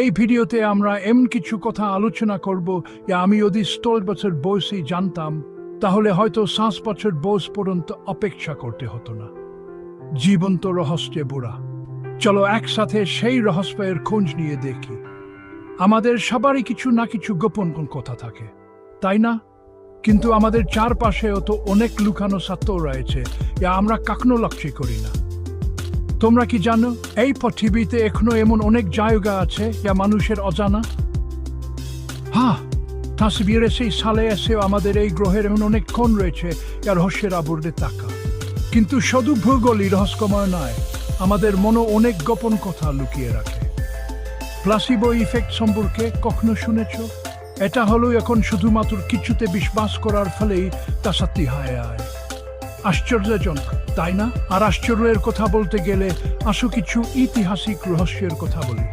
এই ভিডিওতে আমরা এমন কিছু কথা আলোচনা করব যা আমি যদি 100 বছর বয়সে জানতাম তাহলে হয়তো 5 বছর বয়স পর্যন্ত অপেক্ষা করতে হতো না। জীবন্ত রহস্যে বুড়া। চলো একসাথে সেই রহস্যের খোঁজ নিয়ে দেখি। আমাদের সবারই কিছু না কিছু গোপন কোন কথা থাকে, তাই না? কিন্তু আমাদের চারপাশেও তো অনেক লুকানো সত্য রয়েছে যা আমরা কখনো লক্ষ্য করি না। তোমরা কি জানো এই পৃথিবীতে এখনো এমন অনেক জায়গা আছে যা মানুষের অজানা? হ্যাঁ, তাসবিরে সেই সালে এসেও আমাদের এই গ্রহের এমন অনেক কোণ রয়েছে যা রহস্যের আবরণে তাকা। কিন্তু শুধু ভূগোলই রহস্যময় নয়, আমাদের মনও অনেক গোপন কথা লুকিয়ে রাখে। প্লাসিবো ইফেক্ট সম্পর্কে কখনো শুনেছ? এটা হলো এখন শুধুমাত্র কিছুতে বিশ্বাস করার ফলেই তা সত্যি হয়ে যায়। আশ্চর্যজনক, তাই না? আর আশ্চর্যের কথা বলতে গেলে আসো কিছু ঐতিহাসিক রহস্যের কথা বলি।